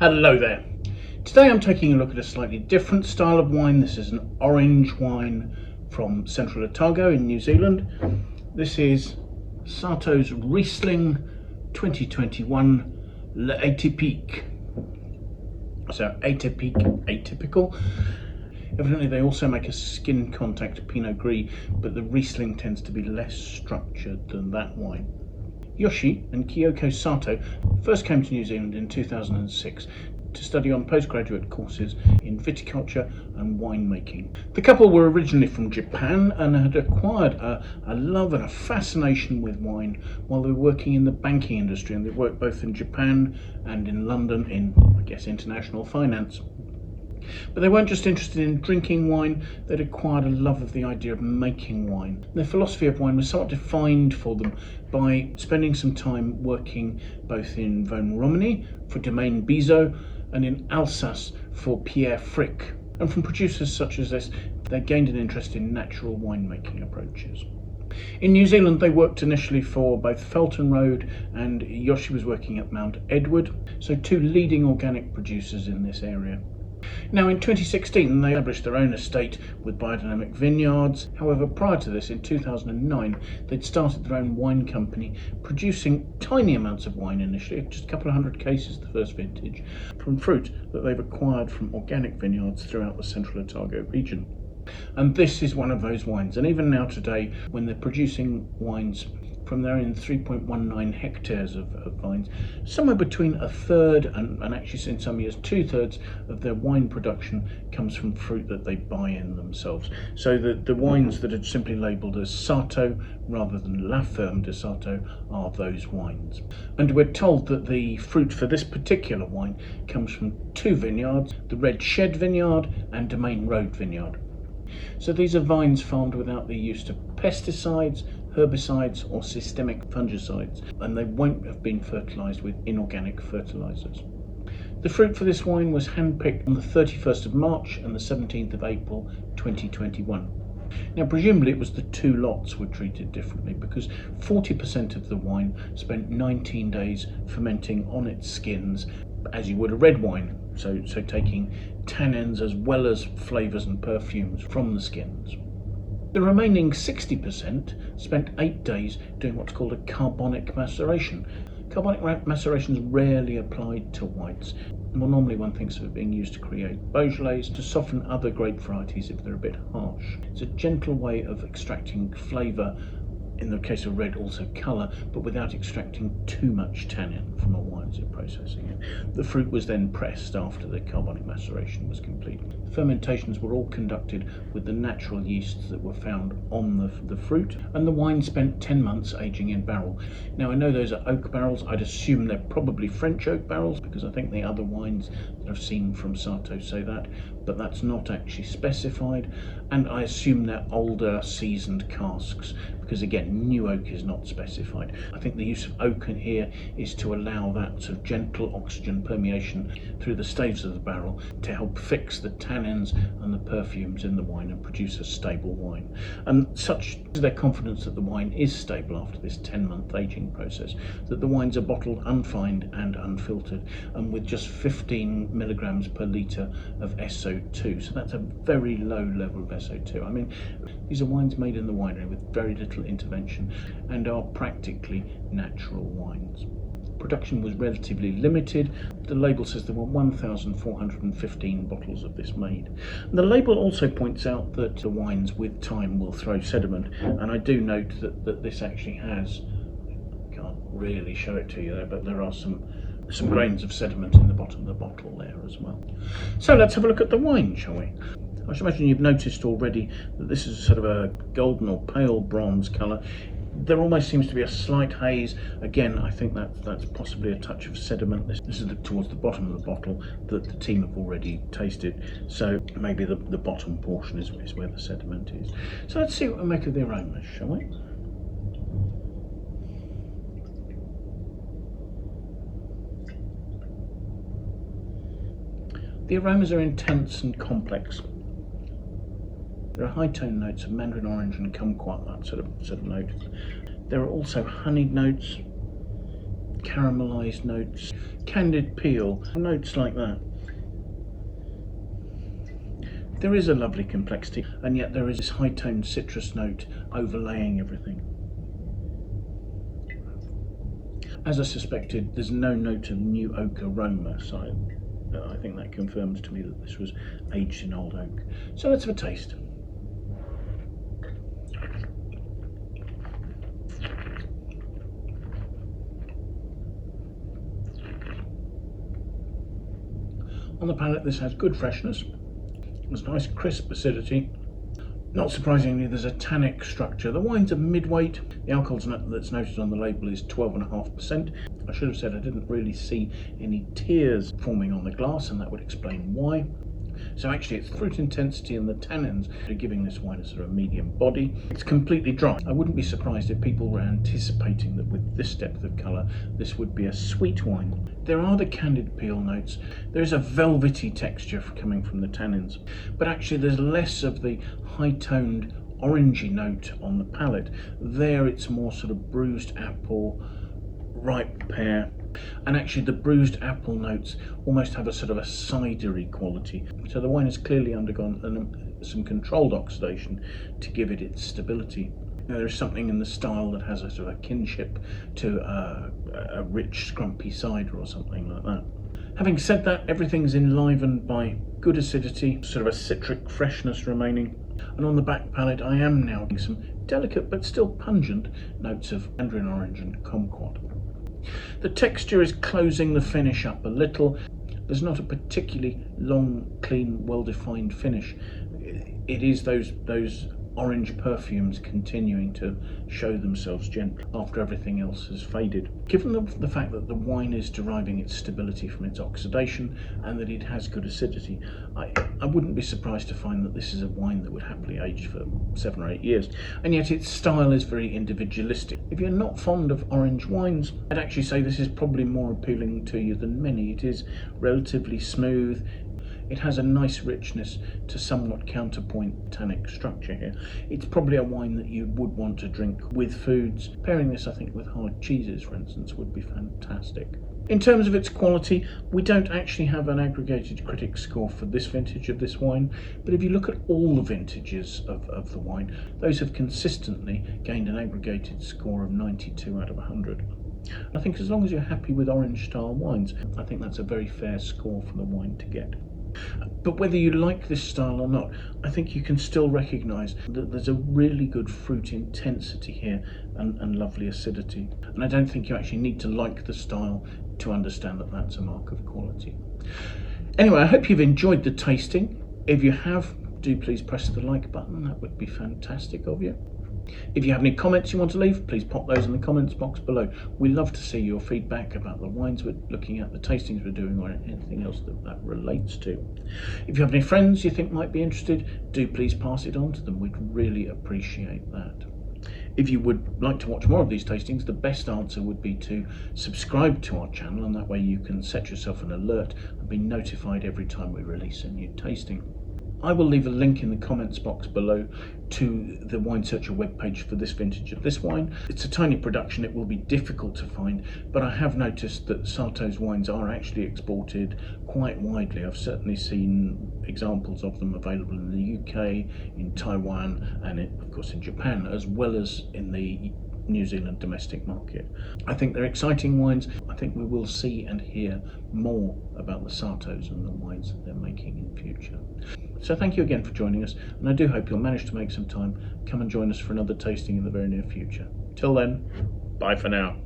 Hello there. Today I'm taking a look at a slightly different style of wine. This is an orange wine from Central Otago in New Zealand. This is Sato's Riesling 2021 atypique. So atypical. Evidently they also make a skin contact Pinot Gris, but the Riesling tends to be less structured than that wine. Yoshi and Kyoko Sato first came to New Zealand in 2006 to study on postgraduate courses in viticulture and winemaking. The couple were originally from Japan and had acquired a love and a fascination with wine while they were working in the banking industry, and they worked both in Japan and in London in, I guess, international finance. But they weren't just interested in drinking wine, they'd acquired a love of the idea of making wine. Their philosophy of wine was somewhat defined for them by spending some time working both in Romani for Domaine Bizot and in Alsace for Pierre Frick. And from producers such as this, they gained an interest in natural winemaking approaches. In New Zealand, they worked initially for both Felton Road and Yoshi was working at Mount Edward, so two leading organic producers in this area. Now in 2016 they established their own estate with biodynamic vineyards. However, prior to this, in 2009, they'd started their own wine company, producing tiny amounts of wine initially, just a couple of hundred cases the first vintage, from fruit that they've acquired from organic vineyards throughout the Central Otago region. And this is one of those wines, and even now today, when they're producing wines from their own 3.19 hectares of vines, somewhere between a third and actually in some years 2/3 of their wine production comes from fruit that they buy in themselves. So the wines that are simply labelled as Sato rather than La Ferme de Sato are those wines. And we're told that the fruit for this particular wine comes from two vineyards, the Red Shed Vineyard and Domaine Road Vineyard. So these are vines farmed without the use of pesticides, herbicides or systemic fungicides, and they won't have been fertilised with inorganic fertilisers. The fruit for this wine was handpicked on the 31st of March and the 17th of April 2021. Now presumably it was the two lots were treated differently, because 40% of the wine spent 19 days fermenting on its skins as you would a red wine, so taking tannins as well as flavours and perfumes from the skins. The remaining 60% spent 8 days doing what's called a carbonic maceration. Carbonic maceration is rarely applied to whites. Well, normally one thinks of it being used to create Beaujolais, to soften other grape varieties if they're a bit harsh. It's a gentle way of extracting flavour, in the case of red also colour, but without extracting too much tannin from a wine as you're processing it. The fruit was then pressed after the carbonic maceration was complete. The fermentations were all conducted with the natural yeasts that were found on the fruit, and the wine spent 10 months aging in barrel. Now I know those are oak barrels. I'd assume they're probably French oak barrels, because I think the other wines that I've seen from Sato say that, but that's not actually specified. And I assume they're older seasoned casks, because again, new oak is not specified. I think the use of oak in here is to allow that sort of gentle oxygen permeation through the staves of the barrel to help fix the tannins and the perfumes in the wine and produce a stable wine. And such is their confidence that the wine is stable after this 10-month aging process, that the wines are bottled unfined and unfiltered, and with just 15 milligrams per litre of SO2. So that's a very low level of SO2. I mean, these are wines made in the winery with very little intervention and are practically natural wines. Production was relatively limited. The label says there were 1,415 bottles of this made. And the label also points out that the wines with time will throw sediment, and I do note that this actually has, I can't really show it to you there, but there are some grains of sediment in the bottom of the bottle there as well. So let's have a look at the wine, shall we? I should imagine you've noticed already that this is sort of a golden or pale bronze colour. There almost seems to be a slight haze. Again, I think that's possibly a touch of sediment. This is towards the bottom of the bottle that the team have already tasted. So maybe the bottom portion is where the sediment is. So let's see what we make of the aromas, shall we? The aromas are intense and complex. There are high tone notes of mandarin orange and kumquat, that sort of note. There are also honeyed notes, caramelised notes, candied peel, notes like that. There is a lovely complexity, and yet there is this high-toned citrus note overlaying everything. As I suspected, there's no note of new oak aroma, so I think that confirms to me that this was aged in old oak. So let's have a taste. On the palate, this has good freshness. There's nice crisp acidity. Not surprisingly, there's a tannic structure. The wine's a mid-weight. The alcohol that's noted on the label is 12.5%. I should have said I didn't really see any tears forming on the glass, and that would explain why. So actually it's fruit intensity and the tannins that are giving this wine a sort of medium body. It's completely dry. I wouldn't be surprised if people were anticipating that with this depth of colour this would be a sweet wine. There are the candied peel notes. There's a velvety texture coming from the tannins, but actually there's less of the high-toned orangey note on the palate. There it's more sort of bruised apple, ripe pear, and actually the bruised apple notes almost have a sort of a cidery quality. So the wine has clearly undergone some controlled oxidation to give it its stability. Now, there is something in the style that has a sort of kinship to a rich scrumpy cider or something like that. Having said that, everything's enlivened by good acidity, sort of a citric freshness remaining, and on the back palate I am now getting some delicate but still pungent notes of mandarin orange and kumquat. The texture is closing the finish up a little. There's not a particularly long, clean, well-defined finish. It is those orange perfumes continuing to show themselves gently after everything else has faded. Given the fact that the wine is deriving its stability from its oxidation and that it has good acidity, I wouldn't be surprised to find that this is a wine that would happily age for 7 or 8 years, and yet its style is very individualistic. If you're not fond of orange wines, I'd actually say this is probably more appealing to you than many. It is relatively smooth. It has a nice richness to somewhat counterpoint tannic structure here. It's probably a wine that you would want to drink with foods. Pairing this, I think, with hard cheeses, for instance, would be fantastic. In terms of its quality, we don't actually have an aggregated critic score for this vintage of this wine, but if you look at all the vintages of the wine, those have consistently gained an aggregated score of 92 out of 100. I think as long as you're happy with orange style wines, I think that's a very fair score for the wine to get. But whether you like this style or not, I think you can still recognise that there's a really good fruit intensity here and lovely acidity. And I don't think you actually need to like the style to understand that that's a mark of quality. Anyway, I hope you've enjoyed the tasting. If you have, do please press the like button. That would be fantastic of you. If you have any comments you want to leave, please pop those in the comments box below. We love to see your feedback about the wines we're looking at, the tastings we're doing, or anything else that relates to. If you have any friends you think might be interested, do please pass it on to them. We'd really appreciate that. If you would like to watch more of these tastings, the best answer would be to subscribe to our channel, and that way you can set yourself an alert and be notified every time we release a new tasting. I will leave a link in the comments box below to the Wine Searcher webpage for this vintage of this wine. It's a tiny production, it will be difficult to find, but I have noticed that Sato's wines are actually exported quite widely. I've certainly seen examples of them available in the UK, in Taiwan, and of course in Japan, as well as in the New Zealand domestic market. I think they're exciting wines. I think we will see and hear more about the Satos and the wines that they're making in future. So thank you again for joining us, and I do hope you'll manage to make some time, come and join us for another tasting in the very near future. Till then, bye for now.